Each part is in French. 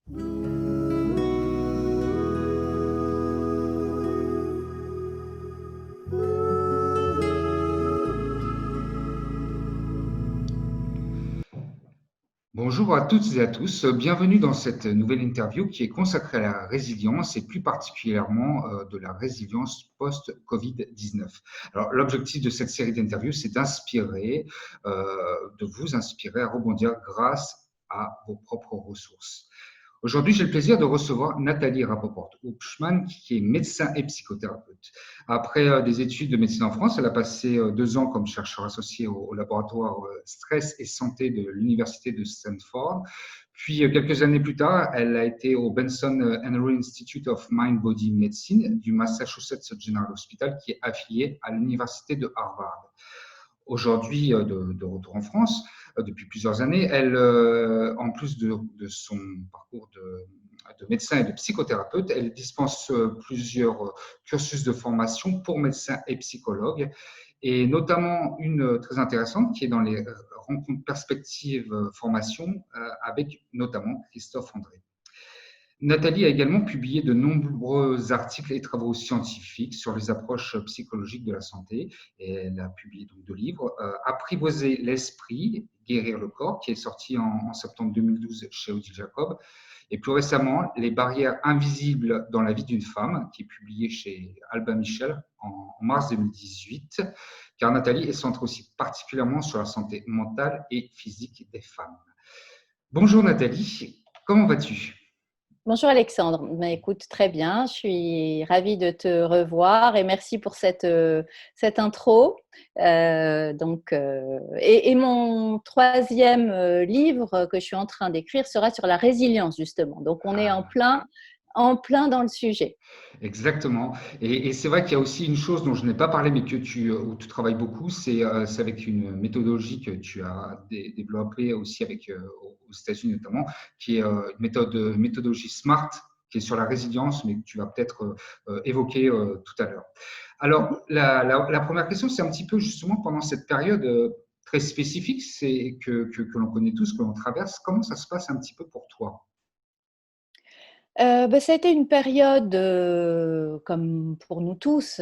Bonjour à toutes et à tous, bienvenue dans cette nouvelle interview qui est consacrée à la résilience et plus particulièrement de la résilience post-Covid-19. Alors l'objectif de cette série d'interviews, c'est d'inspirer, de vous inspirer à rebondir grâce à vos propres ressources. Aujourd'hui, j'ai le plaisir de recevoir Nathalie Rapoport-Hupschmann, qui est médecin et psychothérapeute. Après des études de médecine en France, elle a passé 2 ans comme chercheur associé au laboratoire stress et santé de l'université de Stanford. Puis, quelques années plus tard, elle a été au Benson Henry Institute of Mind-Body Medicine du Massachusetts General Hospital, qui est affilié à l'université de Harvard. Aujourd'hui, de retour en France, depuis plusieurs années, elle, en plus de son parcours de médecin et de psychothérapeute, elle dispense plusieurs cursus de formation pour médecins et psychologues, et notamment une très intéressante qui est dans les rencontres perspectives formation avec notamment Christophe André. Nathalie a également publié de nombreux articles et travaux scientifiques sur les approches psychologiques de la santé. Et elle a publié donc 2 livres, Apprivoiser l'esprit, guérir le corps, qui est sorti en septembre 2012 chez Odile Jacob. Et plus récemment, Les barrières invisibles dans la vie d'une femme, qui est publié chez Albin Michel en mars 2018, car Nathalie est centrée aussi particulièrement sur la santé mentale et physique des femmes. Bonjour Nathalie, comment vas-tu ? Bonjour Alexandre, écoute très bien, je suis ravie de te revoir et merci pour cette intro. Et mon troisième livre que je suis en train d'écrire sera sur la résilience justement. Donc on est en plein dans le sujet. Exactement. Et c'est vrai qu'il y a aussi une chose dont je n'ai pas parlé, mais où tu travailles beaucoup, c'est avec une méthodologie que tu as développée aussi aux États-Unis notamment, qui est une méthodologie SMART, qui est sur la résilience, mais que tu vas peut-être évoquer tout à l'heure. Alors, la première question, c'est un petit peu justement pendant cette période très spécifique, c'est que l'on connaît tous, que l'on traverse, comment ça se passe un petit peu pour toi ? Ça a été une période, comme pour nous tous,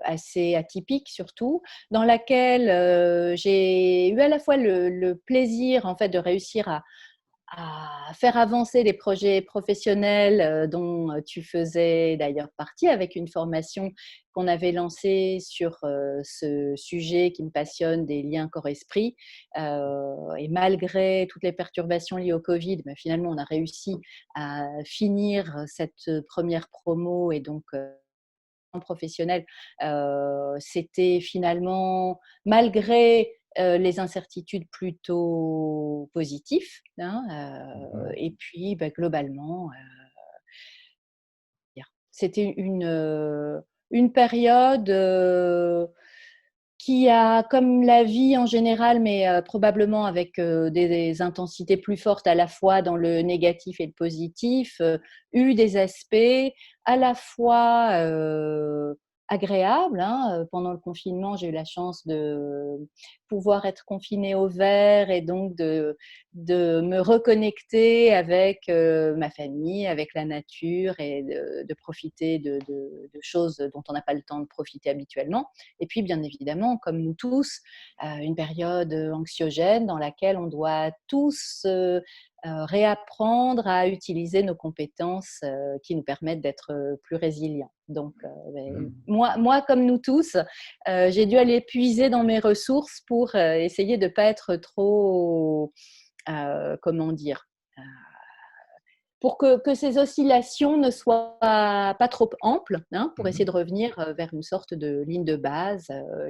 assez atypique surtout, dans laquelle j'ai eu à la fois le plaisir en fait de réussir à faire avancer les projets professionnels dont tu faisais d'ailleurs partie avec une formation qu'on avait lancée sur ce sujet qui me passionne des liens corps-esprit. Et malgré toutes les perturbations liées au Covid, finalement, on a réussi à finir cette première promo et donc professionnel, c'était finalement, malgré les incertitudes, plutôt positif. Et puis, globalement, c'était une période qui a, comme la vie en général, mais probablement avec des intensités plus fortes à la fois dans le négatif et le positif, eu des aspects à la fois agréables. Pendant le confinement, j'ai eu la chance de pouvoir être confinée au vert et donc de me reconnecter avec ma famille, avec la nature et de profiter de choses dont on n'a pas le temps de profiter habituellement. Et puis, bien évidemment, comme nous tous, une période anxiogène dans laquelle on doit tous réapprendre à utiliser nos compétences qui nous permettent d'être plus résilients. Donc, moi, comme nous tous, j'ai dû aller puiser dans mes ressources pour essayer de ne pas être trop, comment dire, pour que ces oscillations ne soient pas trop amples, pour essayer de revenir vers une sorte de ligne de base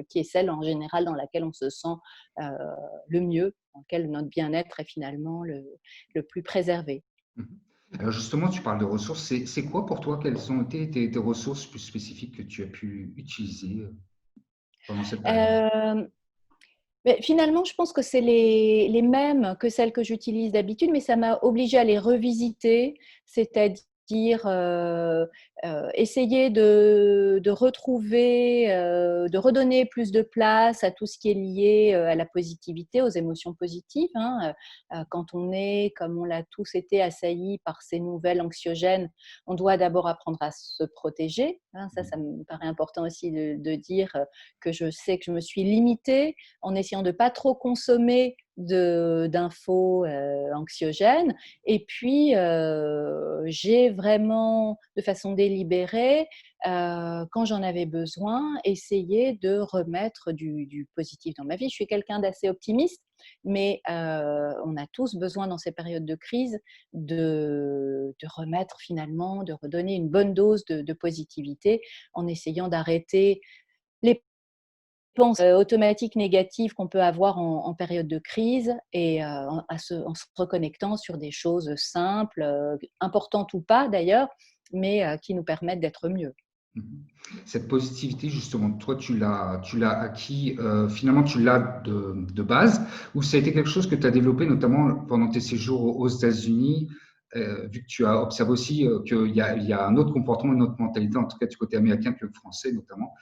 qui est celle en général dans laquelle on se sent le mieux, dans laquelle notre bien-être est finalement le plus préservé. Alors justement, tu parles de ressources. C'est quoi pour toi? Quelles ont été tes ressources plus spécifiques que tu as pu utiliser pendant cette période? Mais finalement, je pense que c'est les mêmes que celles que j'utilise d'habitude, mais ça m'a obligée à les revisiter, c'est-à-dire essayer de retrouver, de redonner plus de place à tout ce qui est lié à la positivité, aux émotions positives, hein. Quand on est, comme on l'a tous été, assaillis par ces nouvelles anxiogènes, on doit d'abord apprendre à se protéger, hein. Ça me paraît important aussi de dire que je sais que je me suis limitée en essayant de ne pas trop consommer d'infos anxiogènes. Et puis, j'ai vraiment, de façon délibérée, quand j'en avais besoin, essayé de remettre du positif dans ma vie. Je suis quelqu'un d'assez optimiste, mais on a tous besoin dans ces périodes de crise de remettre finalement, de redonner une bonne dose de positivité en essayant d'arrêter les pensées automatiques négatives qu'on peut avoir en période de crise et en se reconnectant sur des choses simples, importantes ou pas d'ailleurs, mais qui nous permettent d'être mieux. Mhm. Cette positivité, justement, toi, tu l'as acquis, finalement, tu l'as de base, ou ça a été quelque chose que tu as développé notamment pendant tes séjours aux États-Unis, vu que tu as observé aussi il y a un autre comportement, une autre mentalité, en tout cas du côté américain que le français notamment.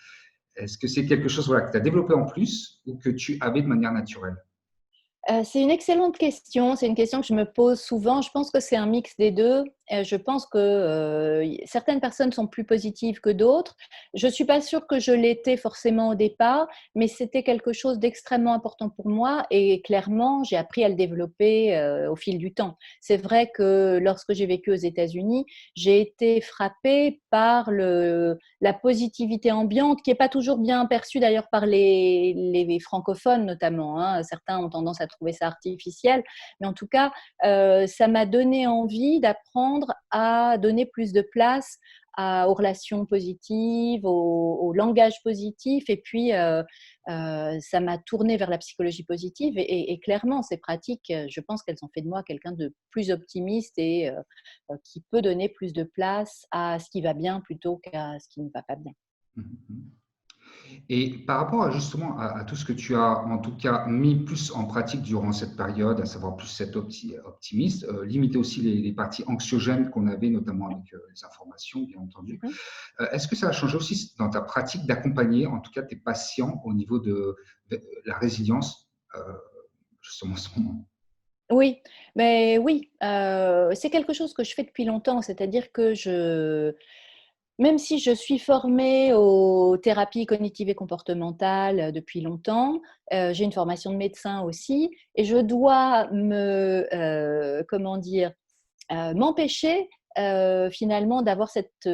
Est-ce que c'est quelque chose voilà, que tu as développé en plus ou que tu avais de manière naturelle? C'est une excellente question. C'est une question que je me pose souvent. Je pense que c'est un mix des deux. Je pense que certaines personnes sont plus positives que d'autres. Je ne suis pas sûre que je l'étais forcément au départ, mais c'était quelque chose d'extrêmement important pour moi et clairement, j'ai appris à le développer au fil du temps. C'est vrai que lorsque j'ai vécu aux États-Unis, j'ai été frappée par la positivité ambiante qui n'est pas toujours bien perçue d'ailleurs par les francophones notamment, hein. Certains ont tendance à trouver ça artificiel, mais en tout cas, ça m'a donné envie d'apprendre à donner plus de place aux relations positives, au langage positif, et puis ça m'a tournée vers la psychologie positive, et clairement, ces pratiques, je pense qu'elles ont fait de moi quelqu'un de plus optimiste et qui peut donner plus de place à ce qui va bien plutôt qu'à ce qui ne va pas bien. Mhm. Et par rapport à justement à tout ce que tu as en tout cas mis plus en pratique durant cette période, à savoir plus cet optimiste, limiter aussi les parties anxiogènes qu'on avait, notamment avec les informations, bien entendu. Mhm. Est-ce que ça a changé aussi dans ta pratique d'accompagner, en tout cas tes patients, au niveau de la résilience, justement en ce moment? Oui, mais oui, c'est quelque chose que je fais depuis longtemps, c'est-à-dire que même si je suis formée aux thérapies cognitives et comportementales depuis longtemps, j'ai une formation de médecin aussi, et je dois comment dire, m'empêcher finalement d'avoir cette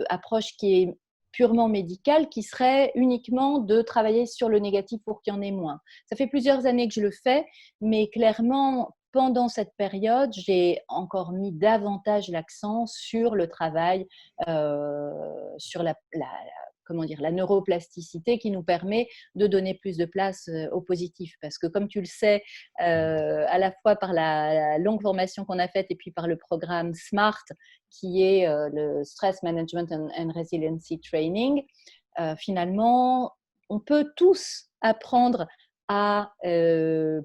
approche qui est purement médicale, qui serait uniquement de travailler sur le négatif pour qu'il y en ait moins. Ça fait plusieurs années que je le fais, mais clairement, pendant cette période, j'ai encore mis davantage l'accent sur le travail, sur comment dire, la neuroplasticité qui nous permet de donner plus de place au positif. Parce que comme tu le sais, à la fois par la longue formation qu'on a faite et puis par le programme SMART, qui est le Stress Management and Resiliency Training, finalement, on peut tous apprendre à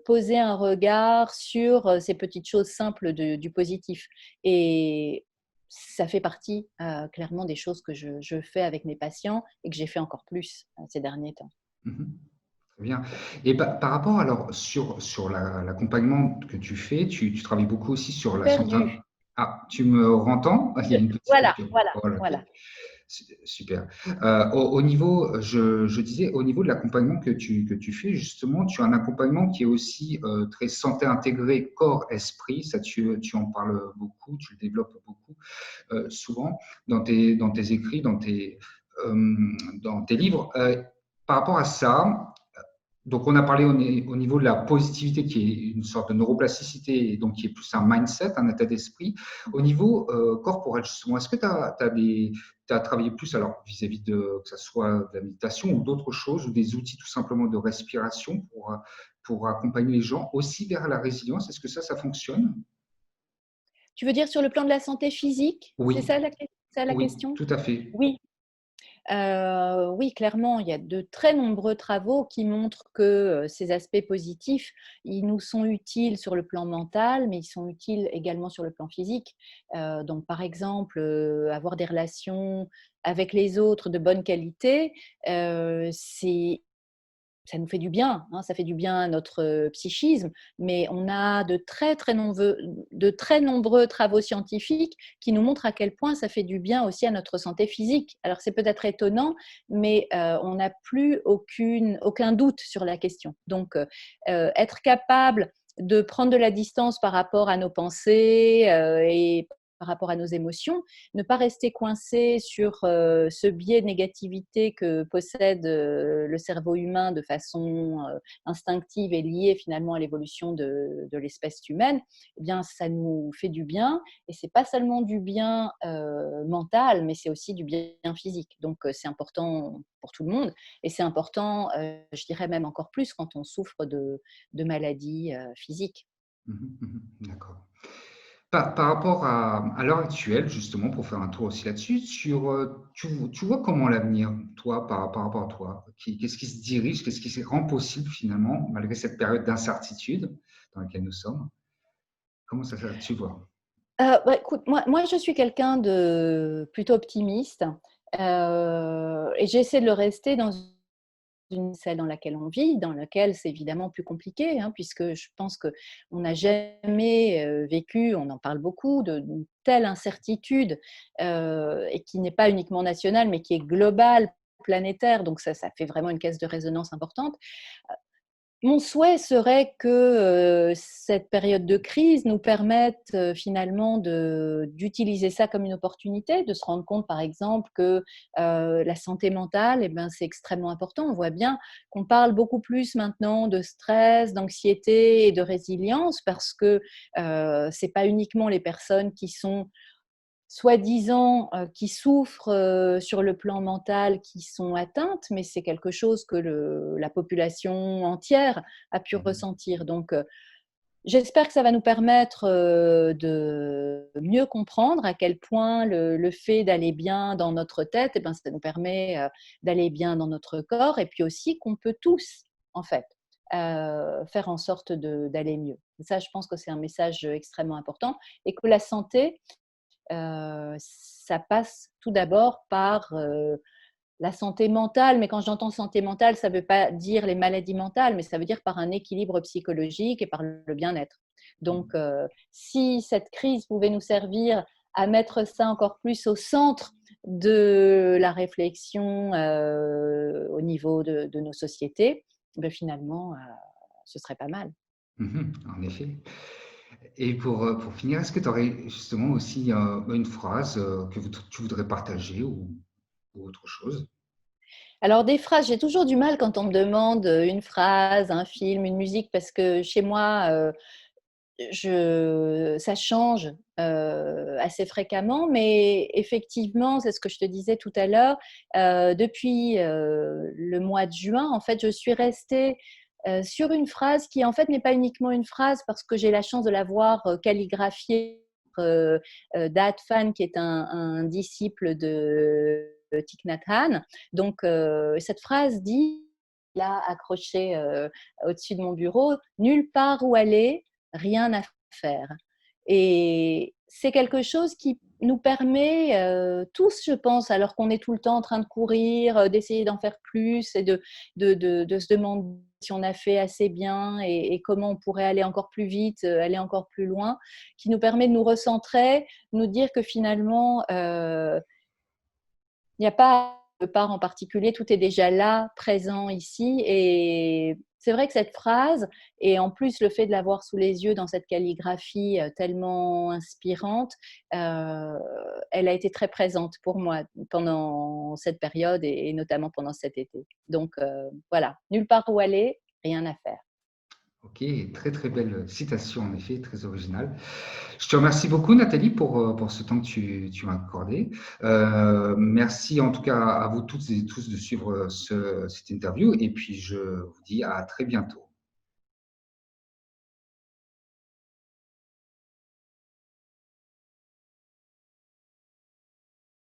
poser un regard sur ces petites choses simples du positif. Et ça fait partie clairement des choses que je fais avec mes patients et que j'ai fait encore plus ces derniers temps. Mhm. Très bien. Et par rapport alors sur l'accompagnement que tu fais, tu travailles beaucoup aussi sur la santé. Perdu. Ah, tu me entends? Ah, il y a une petite Voilà, coupure. voilà, Voilà, ok. voilà. Super. Au niveau, je disais, au niveau de l'accompagnement que tu fais, justement, tu as un accompagnement qui est aussi très santé intégrée, corps-esprit. Ça, tu en parles beaucoup, tu le développes beaucoup, souvent dans tes écrits, euh, dans tes livres. Par rapport à ça, donc, on a parlé au niveau de la positivité, qui est une sorte de neuroplasticité, et donc qui est plus un mindset, un état d'esprit. Au niveau corporel, justement, est-ce que tu as travaillé plus, alors vis-à-vis de que ce soit de la méditation ou d'autres choses, ou des outils tout simplement de respiration pour accompagner les gens aussi vers la résilience? Est-ce que ça fonctionne? Tu veux dire sur le plan de la santé physique? C'est Oui, ça la oui, question? tout à fait. Oui. Oui, clairement, il y a de très nombreux travaux qui montrent que ces aspects positifs, ils nous sont utiles sur le plan mental, mais ils sont utiles également sur le plan physique. Donc, par exemple, avoir des relations avec les autres de bonne qualité, c'est ça nous fait du bien, hein, ça fait du bien à notre psychisme, mais on a de très nombreux travaux scientifiques qui nous montrent à quel point ça fait du bien aussi à notre santé physique. Alors c'est peut-être étonnant, mais on n'a plus aucun doute sur la question. Donc être capable de prendre de la distance par rapport à nos pensées et par rapport à nos émotions, ne pas rester coincé sur ce biais de négativité que possède le cerveau humain de façon instinctive et liée finalement à l'évolution de l'espèce humaine, eh bien, ça nous fait du bien. Et c'est pas seulement du bien mental, mais c'est aussi du bien physique. Donc, c'est important pour tout le monde. Et c'est important, je dirais même encore plus quand on souffre de maladies physiques. Mhm, mhm, d'accord. Par rapport à l'heure actuelle, justement, pour faire un tour aussi là-dessus, tu vois comment l'avenir, toi, par rapport à toi? Qu'est-ce qui se dirige, qu'est-ce qui se rend possible finalement, malgré cette période d'incertitude dans laquelle nous sommes? Comment tu vois? Bah, écoute, moi, je suis quelqu'un de plutôt optimiste, et j'essaie de le rester dans une celle dans laquelle on vit, dans laquelle c'est évidemment plus compliqué, hein, puisque je pense qu'on n'a jamais vécu, on en parle beaucoup, d'une telle incertitude, et qui n'est pas uniquement nationale, mais qui est globale, planétaire, donc ça fait vraiment une caisse de résonance importante. Mon souhait serait que cette période de crise nous permette finalement d'utiliser ça comme une opportunité, de se rendre compte par exemple que la santé mentale, eh ben, c'est extrêmement important. On voit bien qu'on parle beaucoup plus maintenant de stress, d'anxiété et de résilience parce que ce n'est pas uniquement les personnes qui sont soi-disant qui souffrent sur le plan mental, qui sont atteintes, mais c'est quelque chose que la population entière a pu Mhm, ressentir. Donc, j'espère que ça va nous permettre de mieux comprendre à quel point le fait d'aller bien dans notre tête, eh ben, ça nous permet d'aller bien dans notre corps, et puis aussi qu'on peut tous, en fait, faire en sorte d'aller mieux. Ça, je pense que c'est un message extrêmement important, et que la santé, ça passe tout d'abord par la santé mentale. Mais quand j'entends santé mentale, ça ne veut pas dire les maladies mentales, mais ça veut dire par un équilibre psychologique et par le bien-être. Donc, si cette crise pouvait nous servir à mettre ça encore plus au centre de la réflexion au niveau de nos sociétés, ben finalement, ce serait pas mal. mhm, en effet. Et pour finir, est-ce que tu aurais justement aussi une phrase que tu voudrais partager ou autre chose? Alors des phrases, j'ai toujours du mal quand on me demande une phrase, un film, une musique, parce que chez moi, ça change assez fréquemment, mais effectivement, c'est ce que je te disais tout à l'heure, depuis le mois de juin, en fait, je suis restée sur une phrase qui, en fait, n'est pas uniquement une phrase parce que j'ai la chance de l'avoir calligraphiée d'Ad Fan, qui est un disciple de Thich Nhat Hanh. Donc, cette phrase dit, là, accrochée au-dessus de mon bureau, nulle part où aller, rien à faire. Et c'est quelque chose qui nous permet tous, je pense, alors qu'on est tout le temps en train de courir, d'essayer d'en faire plus et de se demander si on a fait assez bien et comment on pourrait aller encore plus vite, aller encore plus loin, qui nous permet de nous recentrer, nous dire que finalement, il n'y a pas de part en particulier, tout est déjà là, présent ici. Et c'est vrai que cette phrase, et en plus le fait de l'avoir sous les yeux dans cette calligraphie tellement inspirante, elle a été très présente pour moi pendant cette période et notamment pendant cet été. Donc voilà, nulle part où aller, rien à faire. Ok, très très belle citation en effet, très originale. Je te remercie beaucoup Nathalie pour ce temps que tu m'as accordé. Merci en tout cas à vous toutes et tous de suivre cette interview et puis je vous dis à très bientôt.